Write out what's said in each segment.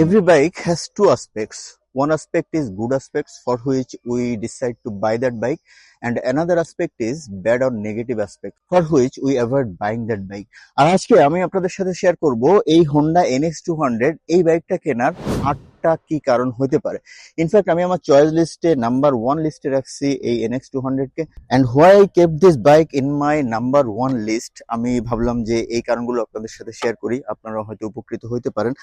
Every bike has two aspects. One aspect is good aspects for which we decide to buy that bike, and another aspect is bad or negative aspect for which we avoid buying that bike. আর আজকে আমি আপনাদের সাথে share করব এই Honda NX200 এই বাইকটা কেনার 8টা কি কারণ হতে পারে। ইনফ্যাক্ট আমি আমার চয়েস লিস্টে নাম্বার 1 লিস্টে রাখছি এই NX200 K, and why I kept this bike in my number 1 list. আমি ভাবলাম যে এই কারণগুলো আপনাদের সাথে শেয়ার করি, আপনারা হয়তো উপকৃত হতে পারেন।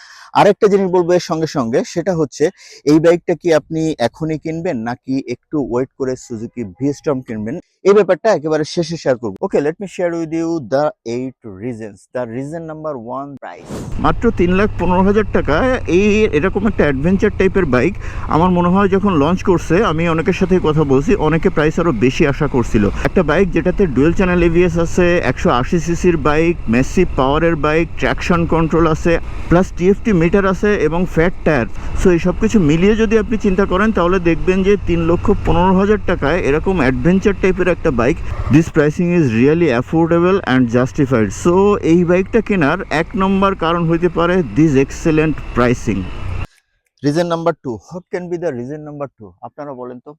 আরেকটা জিনিস বলবো এর সঙ্গে সঙ্গে, সেটা হচ্ছে এই বাইকটা কি আপনি এখনই কিনবেন নাকি একটু ওয়েট করে সুজুকি ভি-স্টর্ম কিনবেন, এই ব্যাপারটা একেবারে শেষে শেয়ার করব। Okay, let me share with you the 8 reasons. The reason number 1, price. মাত্র 3,15,000 টাকা এই এরকম একটা অ্যাডভেঞ্চার টাইপের বাইক আমার মনে হয় যখন লঞ্চ করছে, আমি অনেকের সাথে কথা বলছি, অনেকে প্রাইস আরো বেশি আশা করছিল। একটা বাইক যেটাতে ডুয়েল চ্যানেল এবিএস আছে, 180 সিসির বাইক, মেসিভ পাওয়ারের বাইক, ট্র্যাকশন কন্ট্রোল আছে, প্লাস টিএফটি মিটার আছে এবং ফ্যাট টায়ার। সো এই সব কিছু মিলিয়ে যদি আপনি চিন্তা করেন তাহলে দেখবেন যে 3,15,000 টাকায় এরকম অ্যাডভেঞ্চার টাইপের একটা bike, this pricing is really affordable and justified. So এই বাইকটা কেনার 1 নম্বর কারণ হইতে পারে this excellent pricing. Reason number 2, what can be the reason number 2? আপনারা বলেন তো।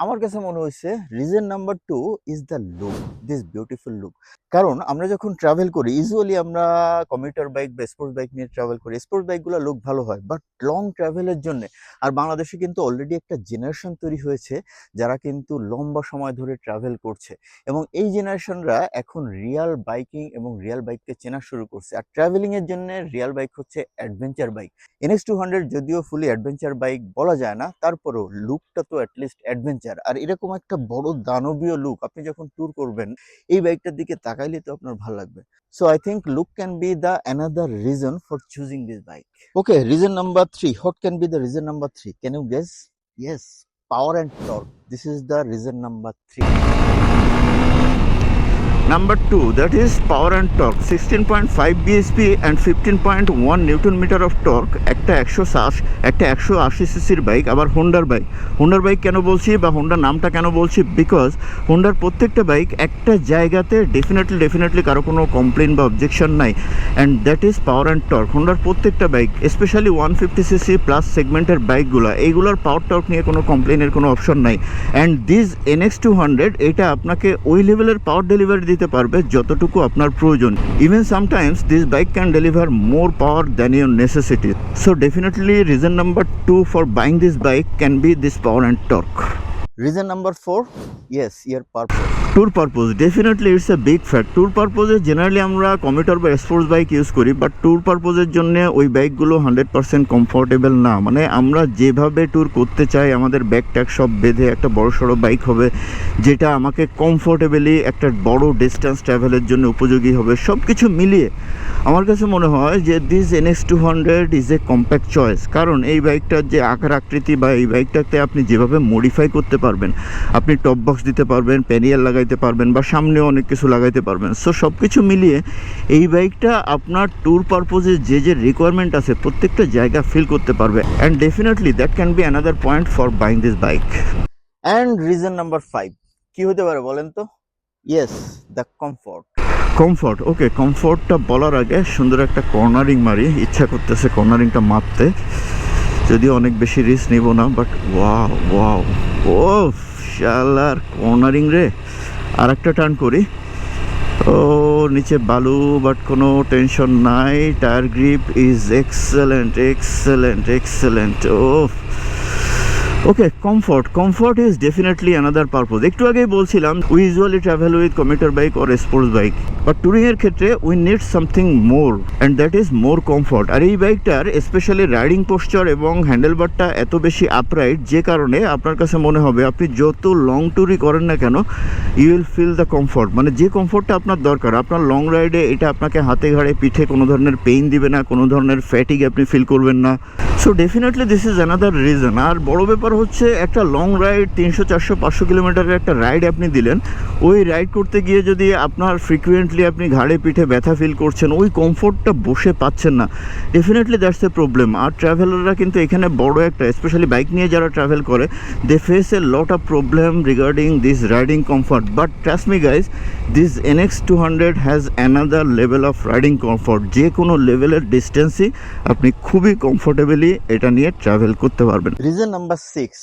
আমার কাছে মনে হয়েছে reason number 2 is the look, this beautiful look. কারণ আমরা যখন ট্রাভেল করি, ইউজুয়ালি আমরা কমিউটার বাইক বা স্পোর্টস বাইক নিয়ে ট্রাভেল করি। স্পোর্টস বাইকগুলো লুক ভালো হয়, বাট লং ট্রাভেলের জন্য, আর বাংলাদেশে কিন্তু অলরেডি একটা জেনারেশন তৈরি হয়েছে যারা কিন্তু লম্বা সময় ধরে ট্রাভেল করছে, এবং এই জেনারেশনরা এখন রিয়াল বাইকিং এবং রিয়াল বাইককে চেনা শুরু করছে। আর ট্রাভেলিং এর জন্য রিয়াল বাইক হচ্ছে অ্যাডভেঞ্চার বাইক। NX200 যদিও ফুলি অ্যাডভেঞ্চার বাইক বলা যায় না, তারপরেও লুকটা তো অ্যাটলিস্ট অ্যাডভেঞ্চার। আর এরকম একটা বড় দানবীয় লুক আপনি যখন ট্যুর করবেন, এই বাইকটার দিকে তাকাইলে তো আপনার ভালো লাগবে। So I think look can be the another reason for choosing this bike. Okay, reason number 3. What can be the reason number 3? Can you guess? Yes, power and torque. This is the reason number 3. Number 2, that is power and torque. 16.5 bhp and 15.1 newton metre of torque. একটা 180 সিসির bike, আবার হোন্ডার bike কেন বলছি বা হোন্ডার নামটা কেন বলছি, because হোন্ডার প্রত্যেকটা বাইক একটা জায়গাতে ডেফিনেটলি কারো কোনো কমপ্লেন বা অবজেকশন নাই, and that is power and torque. হোন্ডার প্রত্যেকটা বাইক, স্পেশালি 150 সিসি প্লাস সেগমেন্টের বাইকগুলো, এইগুলোর পাওয়ার টর্ক নিয়ে কোনো কমপ্লেনের কোনো অপশন নাই। অ্যান্ড দিস NX200 এটা আপনাকে ওই লেভেলের পাওয়ার ডেলিভারি দিতে পারবে যতটুকু আপনার প্রয়োজন। Even sometimes this bike can deliver more power than your necessity. So definitely reason number 2 for buying this bike can be this power and torque. Reason number 4, yes, your purpose. Tour purpose, definitely it's a big fact. Tour পারপোজে generally আমরা commuter বা sports bike use করি, but tour পারপোজের জন্য ওই বাইকগুলো 100% comfortable না। মানে আমরা যেভাবে ট্যুর করতে চাই, আমাদের ব্যাগ ট্যাগ সব বেঁধে একটা বড় সড়ো বাইক হবে যেটা আমাকে কমফোর্টেবলি একটা বড় ডিস্টেন্স ট্রাভেলের জন্য উপযোগী হবে। সব কিছু মিলিয়ে আমার কাছে মনে হয় যে this NX200 is a compact choice. কারণ এই বাইকটার যে আকার আকৃতি বা এই বাইকটাতে আপনি যেভাবে মডিফাই করতে পারবেন, আপনি টপ বক্স দিতে পারবেন, প্যানিয়াল লাগাইতে পারবেন, বা সামনেও অনেক কিছু লাগাইতে পারবেন। সো সব কিছু মিলিয়ে এই বাইকটা আপনার ট্যুর পারপোজে যে রিকোয়ারমেন্ট আছে প্রত্যেকটা জায়গা ফিল করতে পারবে, and definitely that can be another point for buying this bike. And reason number 5 কি হতে পারে বলেন তো? Yes, the comfort. ওকে, কমফোর্টটা বলার আগে সুন্দর একটা কর্নারিং মারি, ইচ্ছা করতেছে কর্নারিংটা মারতে, যদিও অনেক বেশি রিস্ক নিব না, বাট ওয়াও ও শালার কর্নারিং রে। আর একটা টার্ন করি, ও নিচে বালু, বাট কোনো টেনশন নাই। Tyre grip is excellent. Okay, comfort is definitely another purpose. একটু আগেই বলছিলাম we usually travel with commuter bike or sports bike, but ট্যুরিংয়ের ক্ষেত্রে we need something more, and that is more comfort. আর এই বাইকটার স্পেশালি রাইডিং পোস্চার এবং হ্যান্ডেলবারটা এত বেশি আপরাইট, যে কারণে আপনার কাছে মনে হবে আপনি যত লং ট্যুরই করেন না কেন, you will feel the comfort. মানে যে কমফোর্টটা আপনার দরকার আপনার লং রাইডে, এটা আপনাকে হাতে ঘাড়ে পিঠে কোনো ধরনের পেইন দিবে না, কোনো ধরনের ফ্যাটিগ আপনি ফিল করবেন না। So definitely this is another reason. আর বড় ব্যাপার হচ্ছে একটা লং রাইড, 300, 400, 500 কিলোমিটারের একটা রাইড আপনি দিলেন, ওই রাইড করতে গিয়ে যদি আপনার ফ্রিকুয়েন্টলি আপনি ঘাড়ে পিঠে ব্যথা ফিল করছেন, ওই কমফোর্টটা বসে পাচ্ছেন না, ডেফিনেটলি দ্যাটস এ প্রবলেম। আর ট্রাভেলাররা কিন্তু এখানে বড় একটা, স্পেশালি বাইক নিয়ে যারা ট্রাভেল করে, they face a lot of problem regarding this riding comfort. But trust me guys, this NX200 has another level of riding comfort. যে কোনো লেভেলের ডিস্টেন্সই আপনি খুবই কমফোর্টেবলি এটা নিয়ে ট্রাভেল করতে পারবেন। রিজন নাম্বার 6,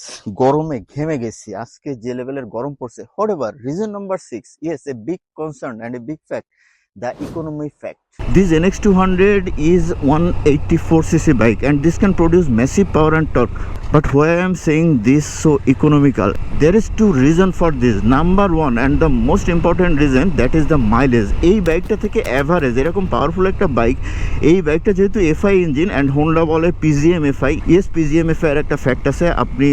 গরমে ঘেমে গেছি, আজকে যে লেভেলের গরম পড়ছে। Whatever, reason number 6, yes, a big concern and a big fact, the economy fact. This NX200 is 184cc bike and this can produce massive power and torque. But why I am saying this so economical? There is two reason for this. Number one and the most important reason, that is the mileage. এই বাইকটা থেকে average এরকম powerful একটা bike, এই বাইকটা যেহেতু FI engine and Honda বলে পিজিএমএফআই, yes পিজিএমএফআই এর একটা ফ্যাক্ট আছে। আপনি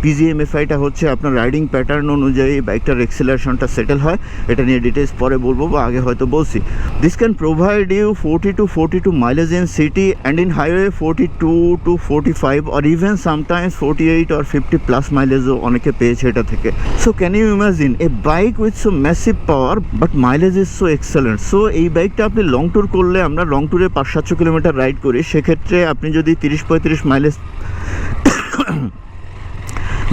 পিজিএমএফআইটা হচ্ছে আপনার রাইডিং প্যাটার্ন অনুযায়ী বাইকটার এক্সেলারেশনটা সেটেল হয়। এটা নিয়ে ডিটেলস পরে বলবো বা আগে হয়তো বলছি। This can provide you 40 to 42 mileage in city and in highway 42 to 45 or even sometimes 48 or 50 plus mileage অনেকে পেয়েছে এটা থেকে। So can you imagine a bike with so massive power but mileage is so excellent. So এই বাইকটা আপনি long tour করলে, আমরা long ট্যুরে 500-700 কিলোমিটার রাইড করি, সেক্ষেত্রে আপনি যদি 30-35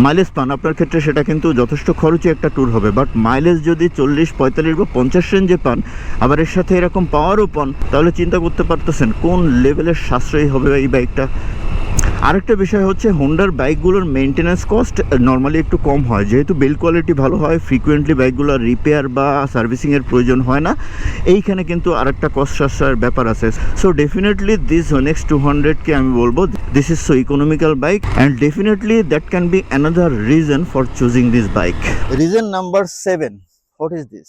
মাইলেজ পান, আপনার ক্ষেত্রে সেটা কিন্তু যথেষ্ট খরচই একটা ট্যুর হবে। বাট মাইলেজ যদি 40, 45 বা 50 রেঞ্জে পান, আবার এর সাথে এরকম পাওয়ারও পান, তাহলে চিন্তা করতে পারতেছেন কোন লেভেলের সাশ্রয়ী হবে এই বাইকটা। আরেকটা বিষয় হচ্ছে হোন্ডার বাইকগুলোর মেনটেন্যান্স কস্ট নর্মালি একটু কম হয়, যেহেতু বিল্ড কোয়ালিটি ভালো হয়, ফ্রিকুয়েন্টলি বাইকগুলোর রিপেয়ার বা সার্ভিসিংয়ের প্রয়োজন হয় না। এইখানে কিন্তু আরেকটা কস্ট সাশ্রয়ের ব্যাপার আছে। সো ডেফিনেটলি দিস NX200কে আমি বলবো this is so economical bike and definitely that can be another reason for choosing this bike. Reason number 7, what is this?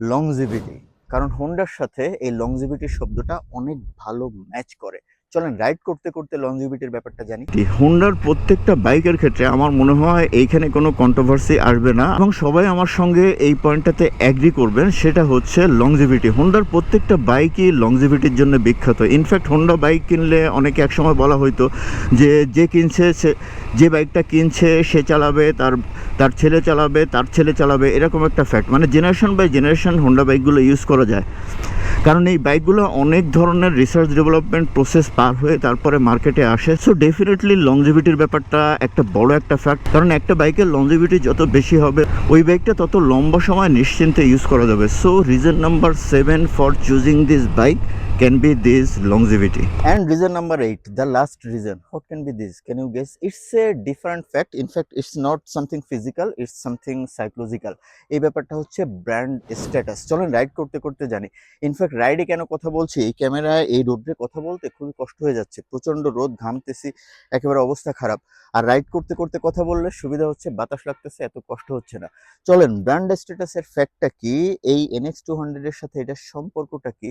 Longevity. কারণ হোন্ডার সাথে এই লংজিভিটি শব্দটা অনেক ভালো ম্যাচ করে। চলেন রাইড করতে করতে লংজিভিটির ব্যাপারটা জানি। হোন্ডার প্রত্যেকটা বাইকের ক্ষেত্রে আমার মনে হয় এইখানে কোনো কন্ট্রোভার্সি আসবে না এবং সবাই আমার সঙ্গে এই পয়েন্টটাতে অ্যাগ্রি করবেন, সেটা হচ্ছে লংজিভিটি। হোন্ডার প্রত্যেকটা বাইকই লংজিভিটির জন্য বিখ্যাত। ইনফ্যাক্ট হোন্ডা বাইক কিনলে অনেকে একসময় বলা হতো যে কিনছে যে বাইকটা কিনছে সে চালাবে, তার ছেলে চালাবে, তার ছেলে চালাবে, এরকম একটা ফ্যাক্ট। মানে জেনারেশন বাই জেনারেশন হোন্ডা বাইকগুলো ইউজ করা যায়, কারণ এই বাইকগুলো অনেক ধরনের রিসার্চ ডেভেলপমেন্ট প্রসেস পার হয়ে তারপরে মার্কেটে আসে। সো ডেফিনেটলি লংজিভিটির ব্যাপারটা একটা বড় একটা ফ্যাক্ট, কারণ একটা বাইকের লংজিভিটি যত বেশি হবে ওই বাইকটা তত লম্বা সময় নিশ্চিন্তে ইউজ করা যাবে। So reason number 7 for choosing this bike can be this longevity. And reason number 8, the last reason, what can be this? Can you guess? It's a different fact. In fact, it's not something physical, it's something psychological. এই ব্যাপারটা হচ্ছে brand status. চলেন ride করতে করতে জানি। In fact রাইডে কেন কথা বলছি, এই ক্যামেরায় এই রোদ্রে কথা বলতে খুবই কষ্ট হয়ে যাচ্ছে, প্রচন্ড রোদ, ঘামতেছি, একেবারে অবস্থা খারাপ। আর রাইড করতে করতে কথা বললে সুবিধা হচ্ছে বাতাস লাগতেছে, এত কষ্ট হচ্ছে না। চলেন ব্র্যান্ড স্ট্যাটাসের ফ্যাক্টটা কি, এই NX200 এর সাথে এটার সম্পর্কটা কি,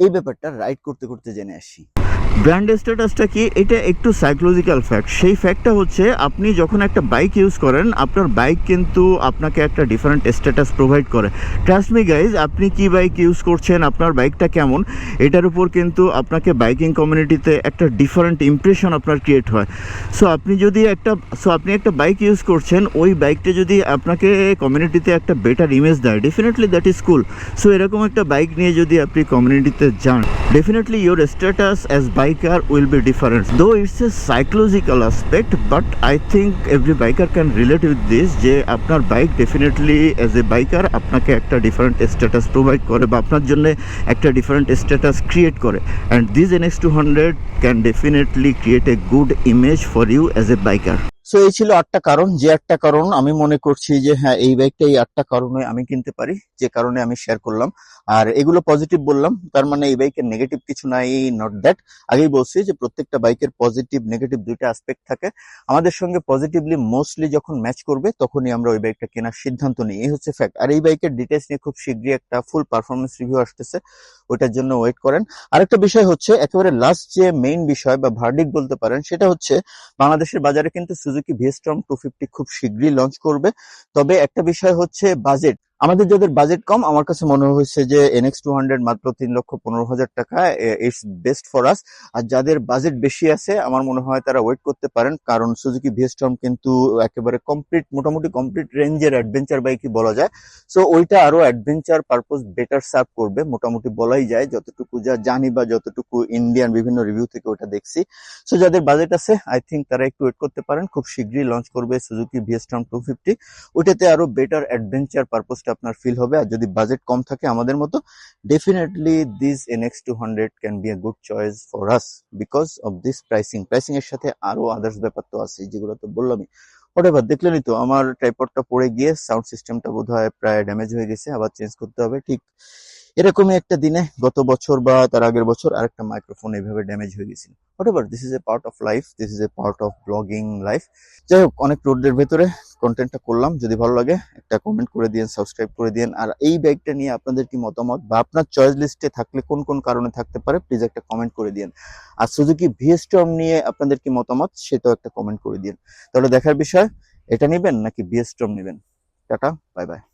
এই ব্যাপারটা রাইড করতে করতে জেনে আসি। ব্র্যান্ড স্ট্যাটাসটা কি? এটা একটু সাইকোলজিক্যাল ফ্যাক্ট। সেই ফ্যাক্টটা হচ্ছে আপনি যখন একটা বাইক ইউজ করেন, আপনার বাইক কিন্তু আপনাকে একটা ডিফারেন্ট স্ট্যাটাস প্রোভাইড করে। ট্রাস্ট মি গাইজ, আপনি কি বাইক ইউজ করছেন, আপনার বাইকটা কেমন, এটার উপর কিন্তু আপনাকে বাইকিং কমিউনিটিতে একটা ডিফারেন্ট ইমপ্রেশন আপনার ক্রিয়েট হয়। সো আপনি একটা বাইক ইউজ করছেন, ওই বাইকটা যদি আপনাকে কমিউনিটিতে একটা বেটার ইমেজ দেয়, definitely that is cool. So এরকম একটা বাইক নিয়ে যদি আপনি কমিউনিটিতে যান, definitely your status as biker will be different, though it's a psychological aspect, but I think every biker can relate with this যে আপনার bike definitely as a biker আপনাকে একটা ডিফারেন্ট স্ট্যাটাস প্রোভাইড করে বা আপনার জন্য একটা ডিফারেন্ট স্ট্যাটাস ক্রিয়েট করে, and this NX200 can definitely create a good image for you as a biker. So এই ছিল 8টা কারণ, যে 8টা কারণ আমি মনে করছি যে হ্যাঁ এই বাইকটা এই 8টা কারণে আমি কিনতে পারি, যে কারণে আমি শেয়ার করলাম। আর এগুলো পজিটিভ বললাম, তার মানে এই বাইকের নেগেটিভ কিছু নাই, নট দ্যাট। আগেই বলছি যে প্রত্যেকটা বাইকের পজিটিভ নেগেটিভ দুইটা অ্যাসপেক্ট থাকে। আমাদের সঙ্গে পজিটিভলি মোস্টলি যখন ম্যাচ করবে তখনই আমরা ওই বাইকটা কেনার সিদ্ধান্ত নিই, এই হচ্ছে ফ্যাক্ট। আর এই বাইকের ডিটেলস নিয়ে খুব শীঘ্রই একটা ফুল পারফরমেন্স রিভিউ আসতেছে, ওইটার জন্য ওয়েট করেন। আরেকটা বিষয় হচ্ছে একেবারে লাস্ট যে মেইন বিষয় বা ভার্ডিক্ট বলতে পারেন, সেটা হচ্ছে বাংলাদেশের বাজারে কিন্তু সুজুকি ভিএসটর্ম 250 খুব শীঘ্রই লঞ্চ করবে। তবে একটা বিষয় হচ্ছে বাজেট। আমাদের যাদের বাজেট কম, আমার কাছে মনে হয়েছে যে NX200 মাত্র 3,15,000 টাকা ইটস বেস্ট ফর আস। আর যাদের বাজেট বেশি আছে, আমার মনে হয় তারা ওয়েট করতে পারেন, কারণ সুজুকি ভিএসটর্ম কিন্তু একেবারে মোটামুটি কমপ্লিট রেঞ্জের অ্যাডভেঞ্চার বাইকই বলা যায়। সো ওইটা আরো অ্যাডভেঞ্চার পারপোজ বেটার সার্ভ করবে, মোটামুটি বলাই যায়, যতটুকু যা জানি বা যতটুকু ইন্ডিয়ান বিভিন্ন রিভিউ থেকে ওটা দেখছি। সো যাদের বাজেট আছে, আই থিঙ্ক তারা একটু ওয়েট করতে পারেন, খুব শীঘ্রই লঞ্চ করবে সুজুকি ভিএসটর্ম 250। ওইটাতে আরো বেটার অ্যাডভেঞ্চার পারপোজটা আপনার ফিল হবে। আর যদি বাজেট কম থাকে আমাদের মতো, definitely this NX200 can be a good choice for us because of this pricing এর সাথে আরো আদার্স ব্যাপার তো আছে, যেগুলো তো বললামই। হোয়াটএভার, দেখলেনই তো আমার ট্রাইপডটা পড়ে গিয়ে সাউন্ড সিস্টেমটা বোধহয় প্রায় ড্যামেজ হয়ে গেছে, আবার চেঞ্জ করতে হবে। ঠিক এরকমই একটা দিনে গত বছর বা তার আগের বছর আরেকটা মাইক্রোফোন এইভাবে ড্যামেজ হয়ে গেছিল। Whatever, this is a part of life, this is a part of blogging life. যাই হোক, অনেক রোদের ভেতরে কন্টেন্টটা করলাম। যদি ভালো লাগে একটা কমেন্ট করে দিন, সাবস্ক্রাইব করে দিন। আর এই ব্যাগটা নিয়ে আপনাদের কি মতামত বা আপনার চয়েস লিস্টে থাকলে কোন কোন কারণে থাকতে পারে, প্লিজ একটা কমেন্ট করে দিন। আর সুজুকি VS-Storm নিয়ে আপনাদের কি মতামত, সেটাও একটা কমেন্ট করে দিন। তাহলে দেখার বিষয়, এটা নেবেন নাকি VS-Storm নেবেন। Tata, bye bye.